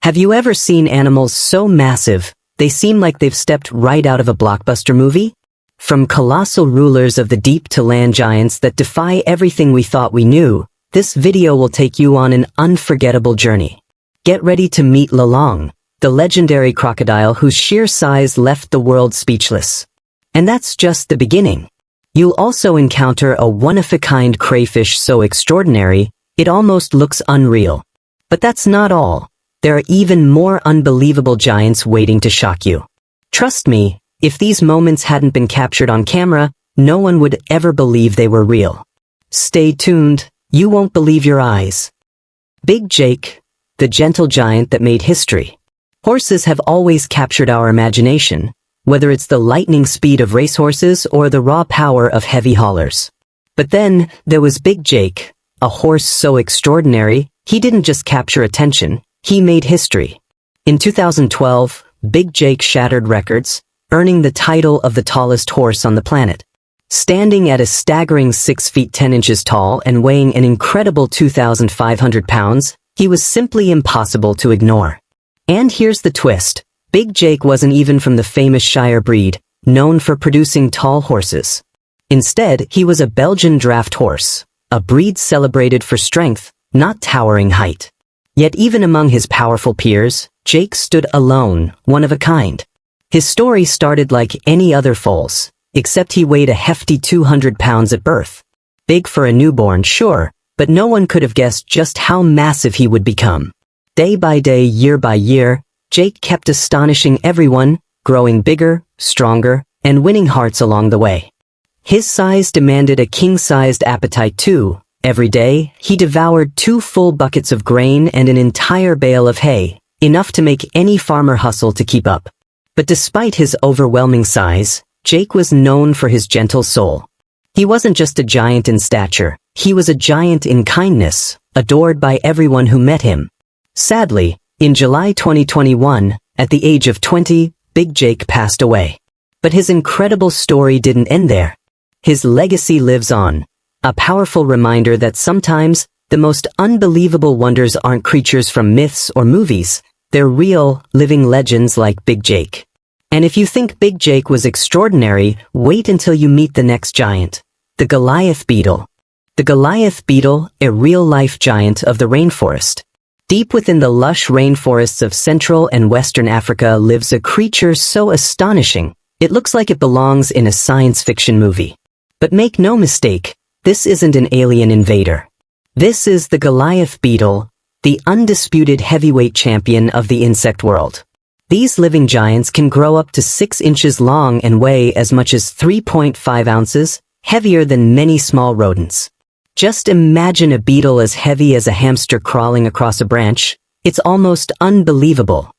Have you ever seen animals so massive, they seem like they've stepped right out of a blockbuster movie? From colossal rulers of the deep to land giants that defy everything we thought we knew, this video will take you on an unforgettable journey. Get ready to meet Lolong, the legendary crocodile whose sheer size left the world speechless. And that's just the beginning. You'll also encounter a one-of-a-kind crayfish so extraordinary, it almost looks unreal. But that's not all. There are even more unbelievable giants waiting to shock you. Trust me, if these moments hadn't been captured on camera, no one would ever believe they were real. Stay tuned, you won't believe your eyes. Big Jake, the gentle giant that made history. Horses have always captured our imagination, whether it's the lightning speed of racehorses or the raw power of heavy haulers. But then, there was Big Jake, a horse so extraordinary, he didn't just capture attention, he made history. In 2012, Big Jake shattered records, earning the title of the tallest horse on the planet. Standing at a staggering 6 feet 10 inches tall and weighing an incredible 2,500 pounds, he was simply impossible to ignore. And here's the twist. Big Jake wasn't even from the famous Shire breed, known for producing tall horses. Instead, he was a Belgian draft horse, a breed celebrated for strength, not towering height. Yet even among his powerful peers, Jake stood alone, one of a kind. His story started like any other foal's, except he weighed a hefty 200 pounds at birth. Big for a newborn, sure, but no one could have guessed just how massive he would become. Day by day, year by year, Jake kept astonishing everyone, growing bigger, stronger, and winning hearts along the way. His size demanded a king-sized appetite too. Every day, he devoured 2 full buckets of grain and an entire bale of hay, enough to make any farmer hustle to keep up. But despite his overwhelming size, Jake was known for his gentle soul. He wasn't just a giant in stature, he was a giant in kindness, adored by everyone who met him. Sadly, in July 2021, at the age of 20, Big Jake passed away. But his incredible story didn't end there. His legacy lives on, a powerful reminder that sometimes, the most unbelievable wonders aren't creatures from myths or movies, they're real, living legends like Big Jake. And if you think Big Jake was extraordinary, wait until you meet the next giant, the Goliath Beetle. The Goliath Beetle, a real-life giant of the rainforest. Deep within the lush rainforests of Central and Western Africa lives a creature so astonishing, it looks like it belongs in a science fiction movie. But make no mistake, this isn't an alien invader. This is the Goliath Beetle, the undisputed heavyweight champion of the insect world. These living giants can grow up to 6 inches long and weigh as much as 3.5 ounces, heavier than many small rodents. Just imagine a beetle as heavy as a hamster crawling across a branch. It's almost unbelievable.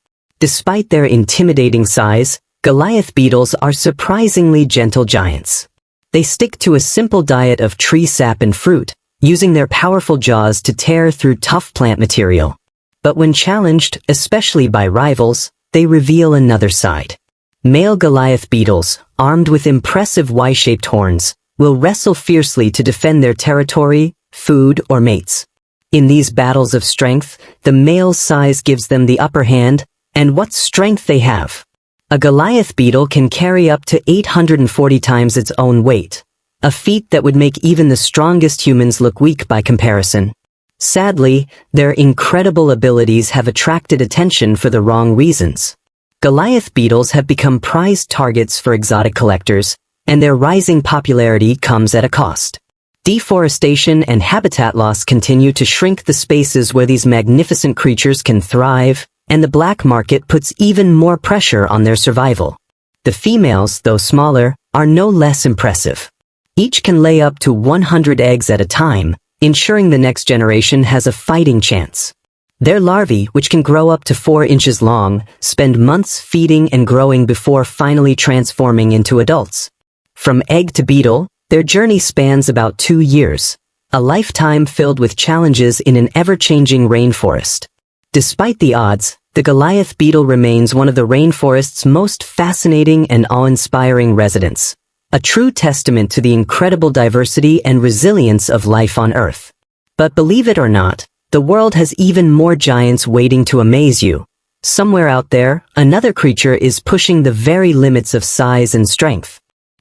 Despite their intimidating size, Goliath beetles are surprisingly gentle giants. They stick to a simple diet of tree sap and fruit, using their powerful jaws to tear through tough plant material. But when challenged, especially by rivals, they reveal another side. Male Goliath beetles, armed with impressive Y-shaped horns, will wrestle fiercely to defend their territory, food, or mates. In these battles of strength, the male's size gives them the upper hand, and what strength they have. A Goliath beetle can carry up to 840 times its own weight, a feat that would make even the strongest humans look weak by comparison. Sadly, their incredible abilities have attracted attention for the wrong reasons. Goliath beetles have become prized targets for exotic collectors, and their rising popularity comes at a cost. Deforestation and habitat loss continue to shrink the spaces where these magnificent creatures can thrive, and the black market puts even more pressure on their survival. The females, though smaller, are no less impressive. Each can lay up to 100 eggs at a time, ensuring the next generation has a fighting chance. Their larvae, which can grow up to 4 inches long, spend months feeding and growing before finally transforming into adults. From egg to beetle, their journey spans about 2 years, a lifetime filled with challenges in an ever-changing rainforest. Despite the odds, the Goliath beetle remains one of the rainforest's most fascinating and awe-inspiring residents, a true testament to the incredible diversity and resilience of life on Earth. But believe it or not, the world has even more giants waiting to amaze you, Somewhere out there, another creature is pushing the very limits of size and strength.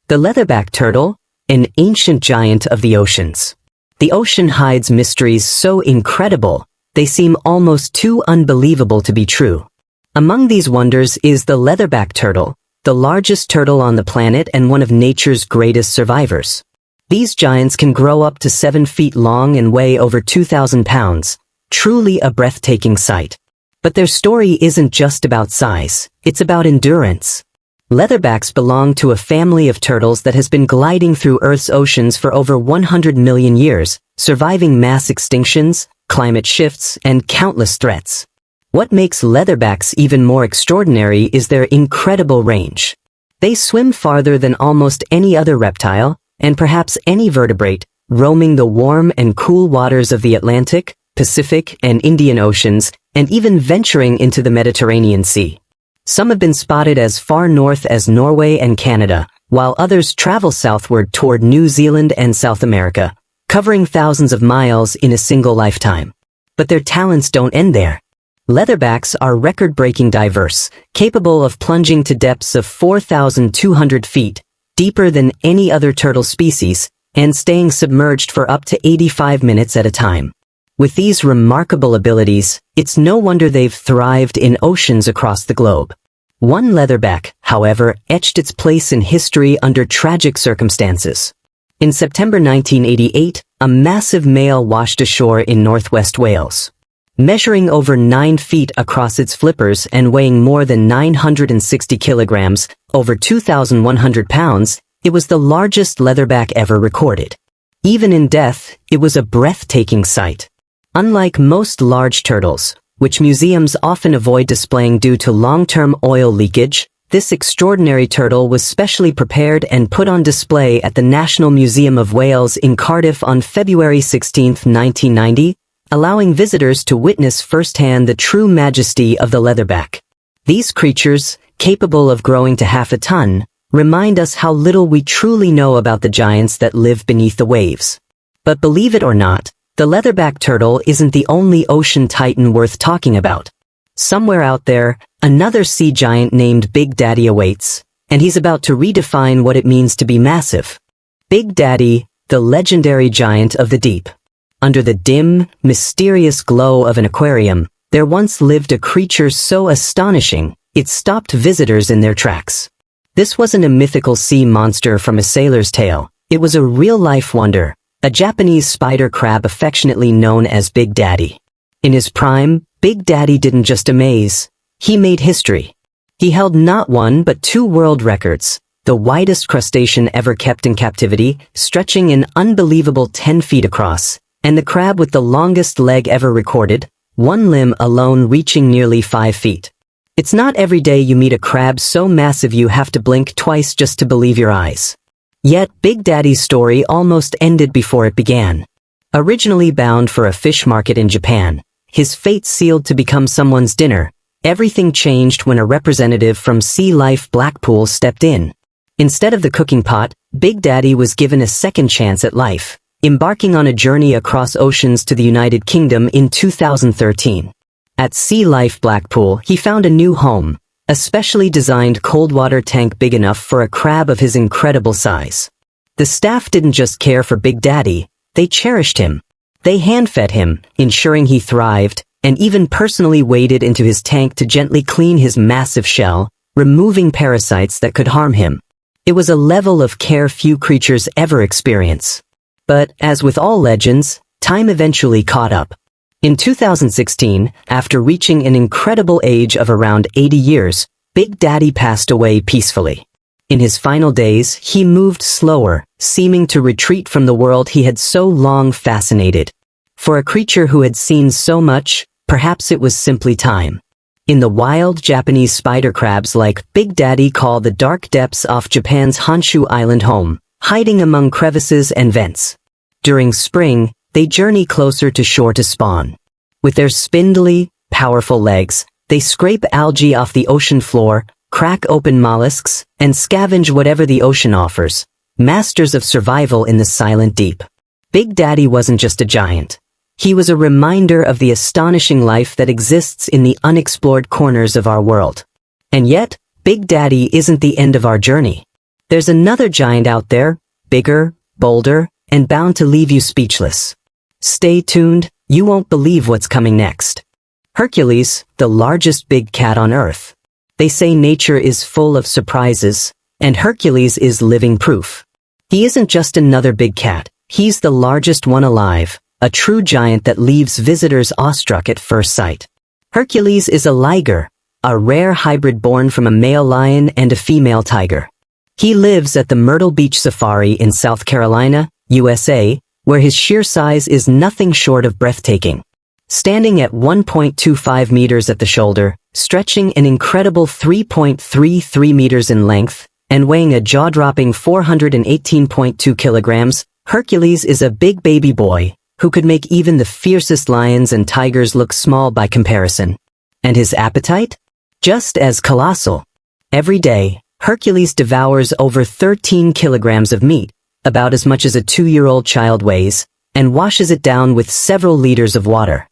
The Leatherback Turtle, an ancient giant of the oceans. The ocean hides mysteries so incredible, they seem almost too unbelievable to be true. Among these wonders is the Leatherback Turtle, the largest turtle on the planet and one of nature's greatest survivors. These giants can grow up to 7 feet long and weigh over 2,000 pounds, truly a breathtaking sight. But their story isn't just about size, it's about endurance. Leatherbacks belong to a family of turtles that has been gliding through Earth's oceans for over 100 million years, surviving mass extinctions, climate shifts, and countless threats. What makes leatherbacks even more extraordinary is their incredible range. They swim farther than almost any other reptile, and perhaps any vertebrate, roaming the warm and cool waters of the Atlantic, Pacific, and Indian Oceans, and even venturing into the Mediterranean Sea. Some have been spotted as far north as Norway and Canada, while others travel southward toward New Zealand and South America, covering thousands of miles in a single lifetime. But their talents don't end there. Leatherbacks are record-breaking diverse, capable of plunging to depths of 4,200 feet, deeper than any other turtle species, and staying submerged for up to 85 minutes at a time. With these remarkable abilities, it's no wonder they've thrived in oceans across the globe. One leatherback, however, etched its place in history under tragic circumstances. In September 1988, a massive male washed ashore in northwest Wales. Measuring over 9 feet across its flippers and weighing more than 960 kilograms, over 2,100 pounds, it was the largest leatherback ever recorded. Even in death, it was a breathtaking sight. Unlike most large turtles, which museums often avoid displaying due to long-term oil leakage, this extraordinary turtle was specially prepared and put on display at the National Museum of Wales in Cardiff on February 16, 1990, allowing visitors to witness firsthand the true majesty of the leatherback. These creatures, capable of growing to half a ton, remind us how little we truly know about the giants that live beneath the waves. But believe it or not, the leatherback turtle isn't the only ocean titan worth talking about. Somewhere out there, another sea giant named Big Daddy awaits, and he's about to redefine what it means to be massive. Big Daddy, the legendary giant of the deep. Under the dim, mysterious glow of an aquarium, there once lived a creature so astonishing, it stopped visitors in their tracks. This wasn't a mythical sea monster from a sailor's tale, it was a real-life wonder, a Japanese spider crab affectionately known as Big Daddy. In his prime, Big Daddy didn't just amaze, he made history. He held not one but 2 world records, the widest crustacean ever kept in captivity, stretching an unbelievable 10 feet across, and the crab with the longest leg ever recorded, one limb alone reaching nearly 5 feet. It's not every day you meet a crab so massive you have to blink twice just to believe your eyes. Yet, Big Daddy's story almost ended before it began. Originally bound for a fish market in Japan, his fate sealed to become someone's dinner, everything changed when a representative from Sea Life Blackpool stepped in. Instead of the cooking pot, Big Daddy was given a second chance at life, embarking on a journey across oceans to the United Kingdom in 2013. At Sea Life Blackpool, he found a new home, a specially designed cold water tank big enough for a crab of his incredible size. The staff didn't just care for Big Daddy, they cherished him. They hand-fed him, ensuring he thrived, and even personally waded into his tank to gently clean his massive shell, removing parasites that could harm him. It was a level of care few creatures ever experience. But, as with all legends, time eventually caught up. In 2016, after reaching an incredible age of around 80 years, Big Daddy passed away peacefully. In his final days, he moved slower, seeming to retreat from the world he had so long fascinated. For a creature who had seen so much, perhaps it was simply time. In the wild, Japanese spider crabs like Big Daddy call the dark depths off Japan's Honshu Island home, hiding among crevices and vents. During spring, they journey closer to shore to spawn. With their spindly, powerful legs, they scrape algae off the ocean floor, crack open mollusks, and scavenge whatever the ocean offers, masters of survival in the silent deep. Big Daddy wasn't just a giant. He was a reminder of the astonishing life that exists in the unexplored corners of our world. And yet, Big Daddy isn't the end of our journey. There's another giant out there, bigger, bolder, and bound to leave you speechless. Stay tuned, you won't believe what's coming next. Hercules, the largest big cat on Earth. They say nature is full of surprises, and Hercules is living proof. He isn't just another big cat, he's the largest one alive, a true giant that leaves visitors awestruck at first sight. Hercules is a liger, a rare hybrid born from a male lion and a female tiger. He lives at the Myrtle Beach Safari in South Carolina, USA, where his sheer size is nothing short of breathtaking. Standing at 1.25 meters at the shoulder, stretching an incredible 3.33 meters in length, and weighing a jaw-dropping 418.2 kilograms, Hercules is a big baby boy who could make even the fiercest lions and tigers look small by comparison. And his appetite? Just as colossal. Every day, Hercules devours over 13 kilograms of meat, about as much as a 2-year-old child weighs, and washes it down with several liters of water.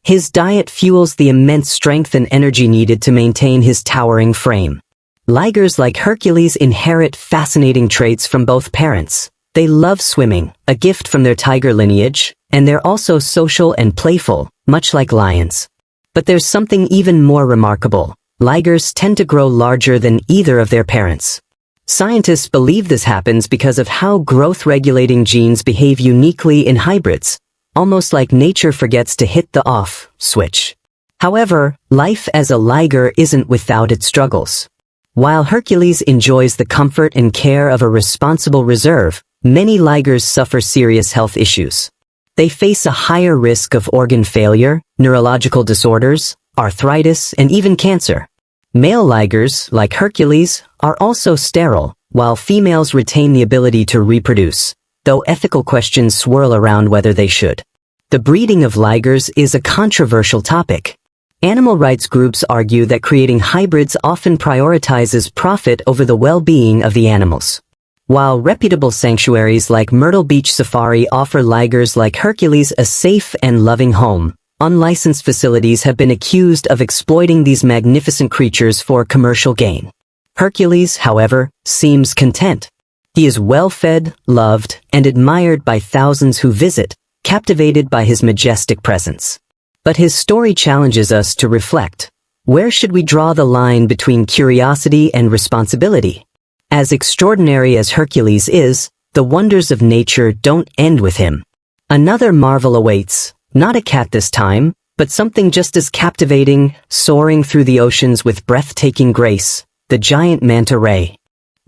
His diet fuels the immense strength and energy needed to maintain his towering frame. Ligers like Hercules inherit fascinating traits from both parents. They love swimming, a gift from their tiger lineage, and they're also social and playful, much like lions. But there's something even more remarkable. Ligers tend to grow larger than either of their parents. Scientists believe this happens because of how growth-regulating genes behave uniquely in hybrids, almost like nature forgets to hit the off switch. However, life as a liger isn't without its struggles. While Hercules enjoys the comfort and care of a responsible reserve, many ligers suffer serious health issues. They face a higher risk of organ failure, neurological disorders, arthritis, and even cancer. Male ligers, like Hercules, are also sterile, while females retain the ability to reproduce, though ethical questions swirl around whether they should. The breeding of ligers is a controversial topic. Animal rights groups argue that creating hybrids often prioritizes profit over the well-being of the animals. While reputable sanctuaries like Myrtle Beach Safari offer ligers like Hercules a safe and loving home, unlicensed facilities have been accused of exploiting these magnificent creatures for commercial gain. Hercules, however, seems content. He is well-fed, loved, and admired by thousands who visit, captivated by his majestic presence. But his story challenges us to reflect. Where should we draw the line between curiosity and responsibility? As extraordinary as Hercules is, the wonders of nature don't end with him. Another marvel awaits. Not a cat this time, but something just as captivating, soaring through the oceans with breathtaking grace, the giant Manta Ray.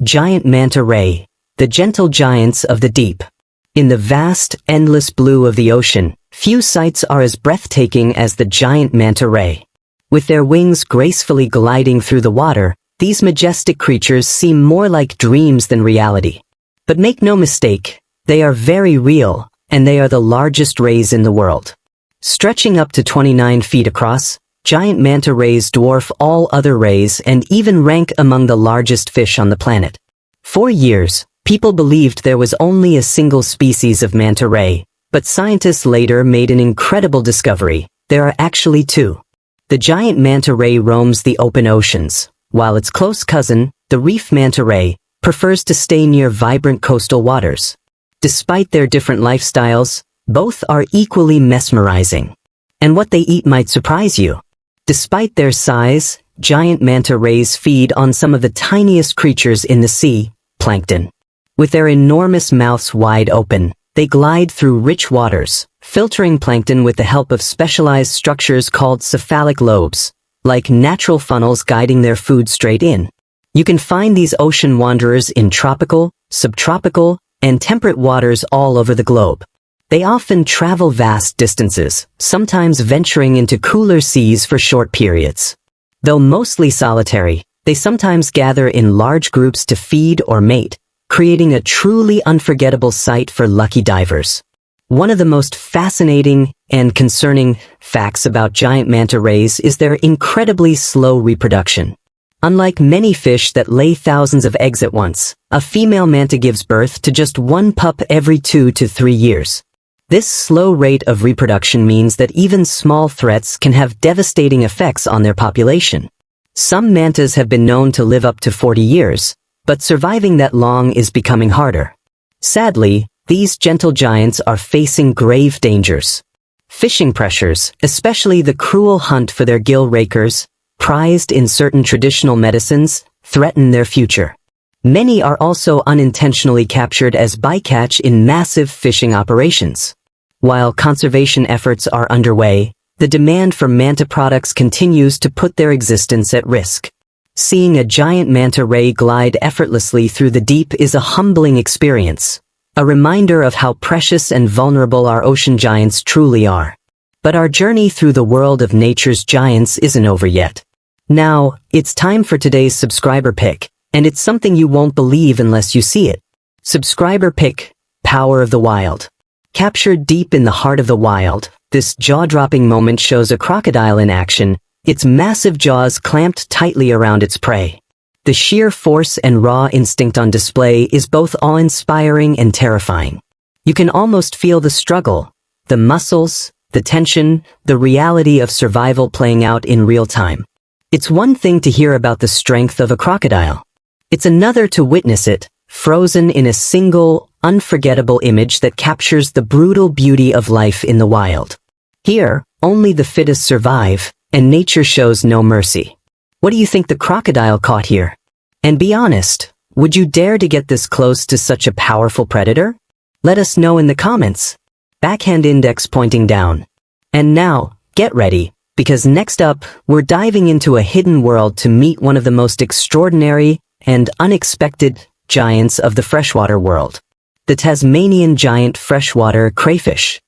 Giant Manta Ray, the gentle giants of the deep. In the vast, endless blue of the ocean, few sights are as breathtaking as the giant Manta Ray. With their wings gracefully gliding through the water, these majestic creatures seem more like dreams than reality. But make no mistake, they are very real, and they are the largest rays in the world. Stretching up to 29 feet across, giant manta rays dwarf all other rays and even rank among the largest fish on the planet. For years, people believed there was only a single species of manta ray, but scientists later made an incredible discovery. There are actually two. The giant manta ray roams the open oceans, while its close cousin, the reef manta ray, prefers to stay near vibrant coastal waters. Despite their different lifestyles, both are equally mesmerizing. And what they eat might surprise you. Despite their size, giant manta rays feed on some of the tiniest creatures in the sea, plankton. With their enormous mouths wide open, they glide through rich waters, filtering plankton with the help of specialized structures called cephalic lobes, like natural funnels guiding their food straight in. You can find these ocean wanderers in tropical, subtropical, and temperate waters all over the globe. They often travel vast distances, sometimes venturing into cooler seas for short periods. Though mostly solitary, they sometimes gather in large groups to feed or mate, creating a truly unforgettable sight for lucky divers. One of the most fascinating and concerning facts about giant manta rays is their incredibly slow reproduction. Unlike many fish that lay thousands of eggs at once, a female manta gives birth to just one pup every 2 to 3 years. This slow rate of reproduction means that even small threats can have devastating effects on their population. Some mantas have been known to live up to 40 years, but surviving that long is becoming harder. Sadly, these gentle giants are facing grave dangers. Fishing pressures, especially the cruel hunt for their gill rakers, prized in certain traditional medicines, threaten their future. Many are also unintentionally captured as bycatch in massive fishing operations. While conservation efforts are underway, the demand for manta products continues to put their existence at risk. Seeing a giant manta ray glide effortlessly through the deep is a humbling experience, a reminder of how precious and vulnerable our ocean giants truly are. But our journey through the world of nature's giants isn't over yet. Now, it's time for today's subscriber pick, and it's something you won't believe unless you see it. Subscriber pick, Power of the Wild. Captured deep in the heart of the wild, this jaw-dropping moment shows a crocodile in action, its massive jaws clamped tightly around its prey. The sheer force and raw instinct on display is both awe-inspiring and terrifying. You can almost feel the struggle, the muscles, the tension, the reality of survival playing out in real time. It's one thing to hear about the strength of a crocodile. It's another to witness it, frozen in a single, unforgettable image that captures the brutal beauty of life in the wild. Here, only the fittest survive, and nature shows no mercy. What do you think the crocodile caught here? And be honest, would you dare to get this close to such a powerful predator? Let us know in the comments. Backhand index pointing down. And now, get ready, because next up, we're diving into a hidden world to meet one of the most extraordinary and unexpected giants of the freshwater world. The Tasmanian giant freshwater crayfish.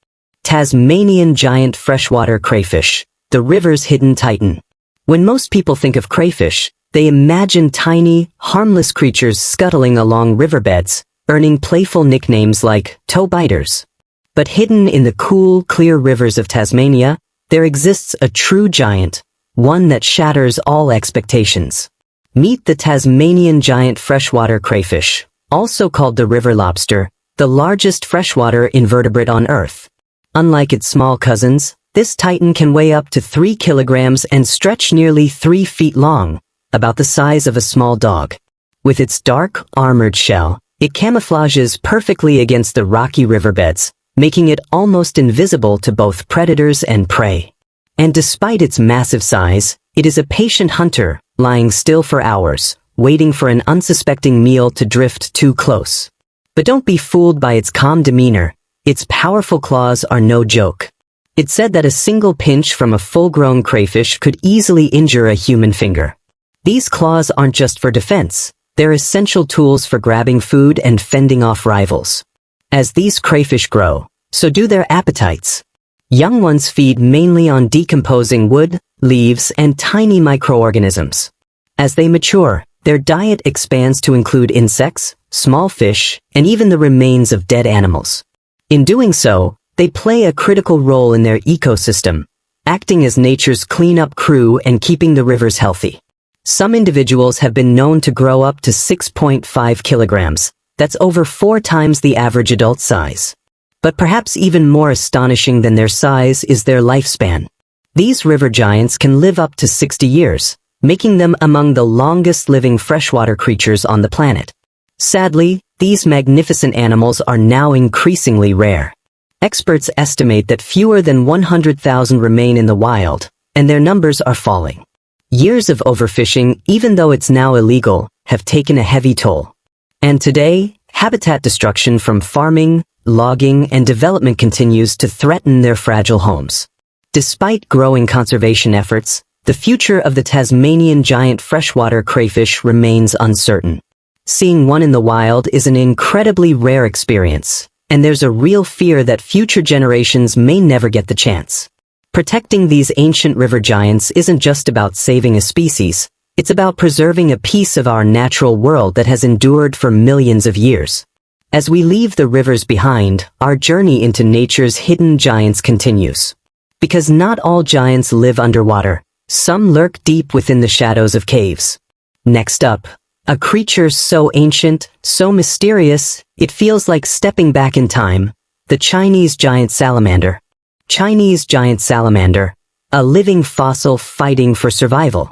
Tasmanian giant freshwater crayfish, the river's hidden titan. When most people think of crayfish, they imagine tiny, harmless creatures scuttling along riverbeds, earning playful nicknames like toe biters. But hidden in the cool, clear rivers of Tasmania, there exists a true giant, one that shatters all expectations. Meet the Tasmanian giant freshwater crayfish, also called the river lobster, the largest freshwater invertebrate on Earth. Unlike its small cousins, this titan can weigh up to 3 kilograms and stretch nearly 3 feet long, about the size of a small dog. With its dark, armored shell, it camouflages perfectly against the rocky riverbeds, making it almost invisible to both predators and prey. And despite its massive size, it is a patient hunter, lying still for hours, waiting for an unsuspecting meal to drift too close. But don't be fooled by its calm demeanor. Its powerful claws are no joke. It's said that a single pinch from a full-grown crayfish could easily injure a human finger. These claws aren't just for defense. They're essential tools for grabbing food and fending off rivals. As these crayfish grow, so do their appetites. Young ones feed mainly on decomposing wood, leaves, and tiny microorganisms. As they mature, their diet expands to include insects, small fish, and even the remains of dead animals. In doing so, they play a critical role in their ecosystem, acting as nature's cleanup crew and keeping the rivers healthy. Some individuals have been known to grow up to 6.5 kilograms. That's over 4 times the average adult size. But perhaps even more astonishing than their size is their lifespan. These river giants can live up to 60 years, making them among the longest living freshwater creatures on the planet. Sadly, these magnificent animals are now increasingly rare. Experts estimate that fewer than 100,000 remain in the wild, and their numbers are falling. Years of overfishing, even though it's now illegal, have taken a heavy toll. And today, habitat destruction from farming, logging, and development continues to threaten their fragile homes. Despite growing conservation efforts, the future of the Tasmanian giant freshwater crayfish remains uncertain. Seeing one in the wild is an incredibly rare experience, and there's a real fear that future generations may never get the chance. Protecting these ancient river giants isn't just about saving a species, it's about preserving a piece of our natural world that has endured for millions of years. As we leave the rivers behind, our journey into nature's hidden giants continues. Because not all giants live underwater, some lurk deep within the shadows of caves. Next up, a creature so ancient, so mysterious, it feels like stepping back in time, the Chinese giant salamander. Chinese giant salamander, a living fossil fighting for survival.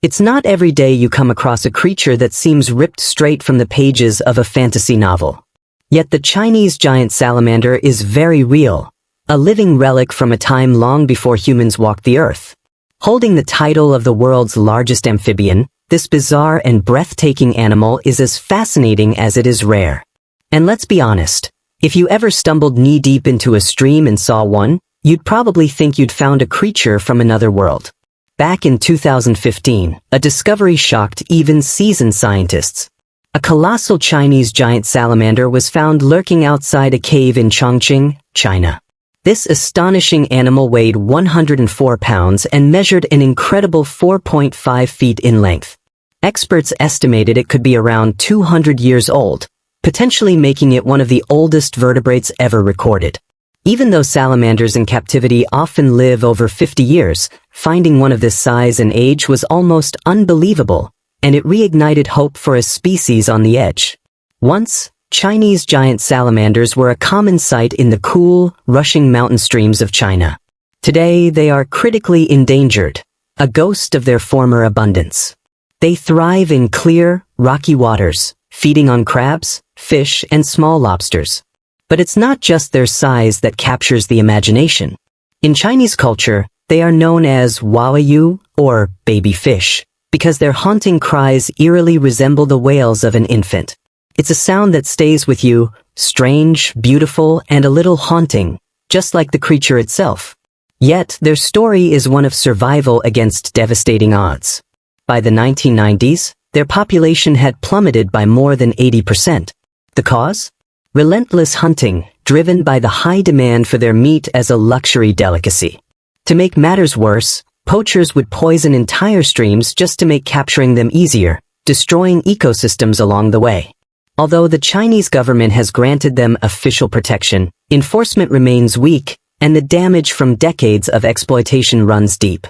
It's not every day you come across a creature that seems ripped straight from the pages of a fantasy novel. Yet the Chinese giant salamander is very real, a living relic from a time long before humans walked the earth. Holding the title of the world's largest amphibian, this bizarre and breathtaking animal is as fascinating as it is rare. And let's be honest, if you ever stumbled knee-deep into a stream and saw one, you'd probably think you'd found a creature from another world. Back in 2015, a discovery shocked even seasoned scientists. A colossal Chinese giant salamander was found lurking outside a cave in Chongqing, China. This astonishing animal weighed 104 pounds and measured an incredible 4.5 feet in length. Experts estimated it could be around 200 years old, potentially making it one of the oldest vertebrates ever recorded. Even though salamanders in captivity often live over 50 years, finding one of this size and age was almost unbelievable, and it reignited hope for a species on the edge. Once, Chinese giant salamanders were a common sight in the cool, rushing mountain streams of China. Today, they are critically endangered, a ghost of their former abundance. They thrive in clear, rocky waters, feeding on crabs, fish, and small lobsters. But it's not just their size that captures the imagination. In Chinese culture, they are known as wawayu, or baby fish, because their haunting cries eerily resemble the wails of an infant. It's a sound that stays with you, strange, beautiful, and a little haunting, just like the creature itself. Yet, their story is one of survival against devastating odds. By the 1990s, their population had plummeted by more than 80%. The cause? Relentless hunting, driven by the high demand for their meat as a luxury delicacy. To make matters worse, poachers would poison entire streams just to make capturing them easier, destroying ecosystems along the way. Although the Chinese government has granted them official protection, enforcement remains weak, and the damage from decades of exploitation runs deep.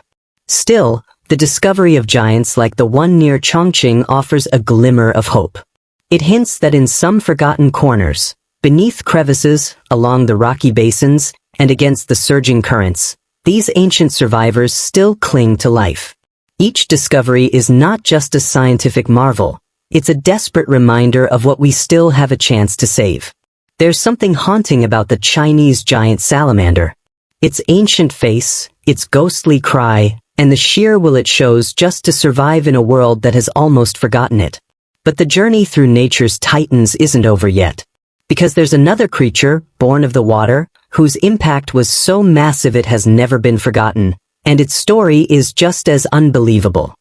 Still, the discovery of giants like the one near Chongqing offers a glimmer of hope. It hints that in some forgotten corners, beneath crevices, along the rocky basins, and against the surging currents, these ancient survivors still cling to life. Each discovery is not just a scientific marvel, it's a desperate reminder of what we still have a chance to save. There's something haunting about the Chinese giant salamander. Its ancient face, its ghostly cry, and the sheer will it shows just to survive in a world that has almost forgotten it. But the journey through nature's titans isn't over yet. Because there's another creature, born of the water, whose impact was so massive it has never been forgotten, and its story is just as unbelievable.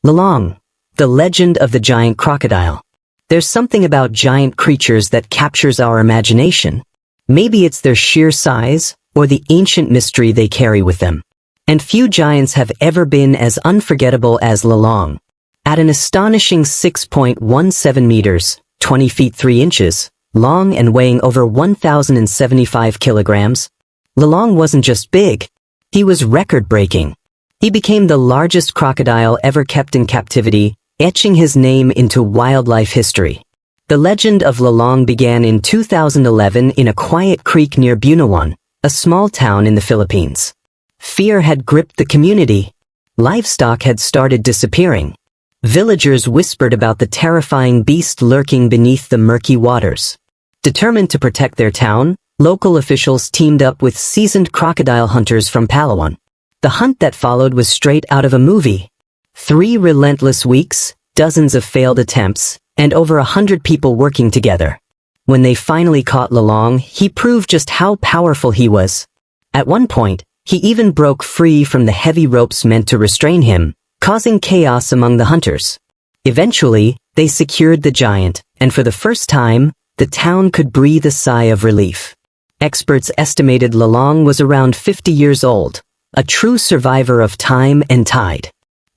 Lolong, the legend of the giant crocodile. There's something about giant creatures that captures our imagination. Maybe it's their sheer size, or the ancient mystery they carry with them. And few giants have ever been as unforgettable as Lolong. At an astonishing 6.17 meters, 20 feet 3 inches, long and weighing over 1,075 kilograms, Lolong wasn't just big, he was record-breaking. He became the largest crocodile ever kept in captivity, etching his name into wildlife history. The legend of Lolong began in 2011 in a quiet creek near Bunawan, a small town in the Philippines. Fear had gripped the community. Livestock had started disappearing. Villagers whispered about the terrifying beast lurking beneath the murky waters. Determined to protect their town, local officials teamed up with seasoned crocodile hunters from Palawan. The hunt that followed was straight out of a movie. 3 relentless weeks, dozens of failed attempts, and over 100 people working together. When they finally caught Lolong, he proved just how powerful he was. At one point, he even broke free from the heavy ropes meant to restrain him, causing chaos among the hunters. Eventually, they secured the giant, and for the first time, the town could breathe a sigh of relief. Experts estimated Lolong was around 50 years old, a true survivor of time and tide.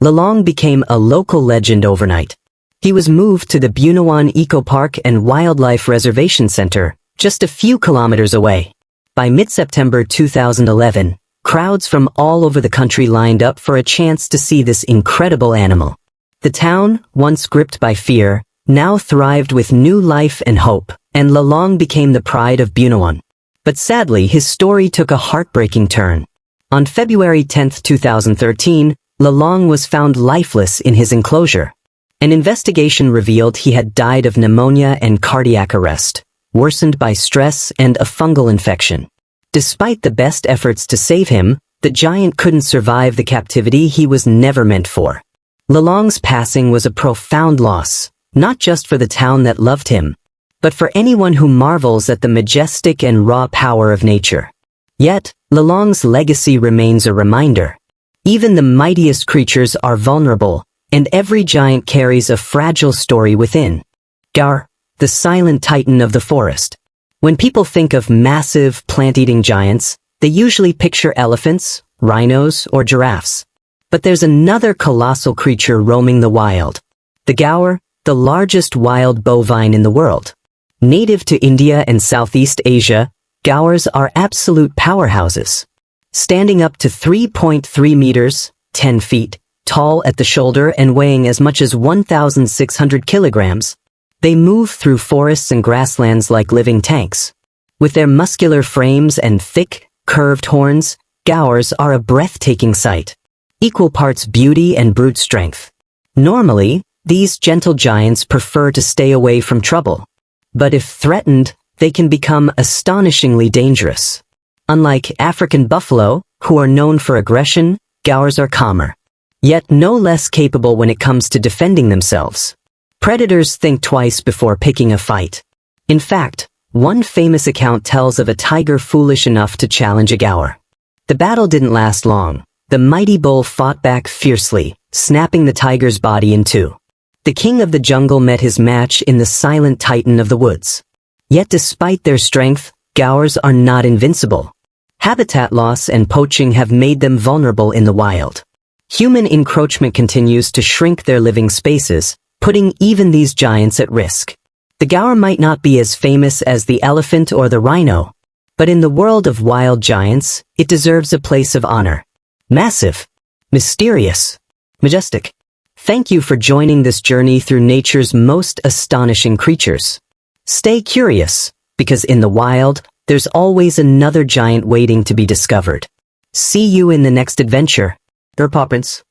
Lolong became a local legend overnight. He was moved to the Bunawan Eco Park and Wildlife Reservation Center, just a few kilometers away. By mid-September 2011, crowds from all over the country lined up for a chance to see this incredible animal. The town, once gripped by fear, now thrived with new life and hope, and Lolong became the pride of Bunawan. But sadly, his story took a heartbreaking turn. On February 10, 2013, Lolong was found lifeless in his enclosure. An investigation revealed he had died of pneumonia and cardiac arrest, worsened by stress and a fungal infection. Despite the best efforts to save him, the giant couldn't survive the captivity he was never meant for. Lolong's passing was a profound loss, not just for the town that loved him, but for anyone who marvels at the majestic and raw power of nature. Yet, Lolong's legacy remains a reminder. Even the mightiest creatures are vulnerable, and every giant carries a fragile story within. Gaur, the silent titan of the forest. When people think of massive, plant-eating giants, they usually picture elephants, rhinos, or giraffes. But there's another colossal creature roaming the wild. The gaur, the largest wild bovine in the world. Native to India and Southeast Asia, gaurs are absolute powerhouses. Standing up to 3.3 meters, 10 feet, tall at the shoulder and weighing as much as 1,600 kilograms, they move through forests and grasslands like living tanks. With their muscular frames and thick, curved horns, gaurs are a breathtaking sight. Equal parts beauty and brute strength. Normally, these gentle giants prefer to stay away from trouble. But if threatened, they can become astonishingly dangerous. Unlike African buffalo, who are known for aggression, gaurs are calmer. Yet no less capable when it comes to defending themselves. Predators think twice before picking a fight. In fact, one famous account tells of a tiger foolish enough to challenge a gaur. The battle didn't last long. The mighty bull fought back fiercely, snapping the tiger's body in two. The king of the jungle met his match in the silent titan of the woods. Yet despite their strength, gaurs are not invincible. Habitat loss and poaching have made them vulnerable in the wild. Human encroachment continues to shrink their living spaces, putting even these giants at risk. The gaur might not be as famous as the elephant or the rhino, but in the world of wild giants, it deserves a place of honor. Massive, mysterious, majestic. Thank you for joining this journey through nature's most astonishing creatures. Stay curious, because in the wild, there's always another giant waiting to be discovered. See you in the next adventure. Prince.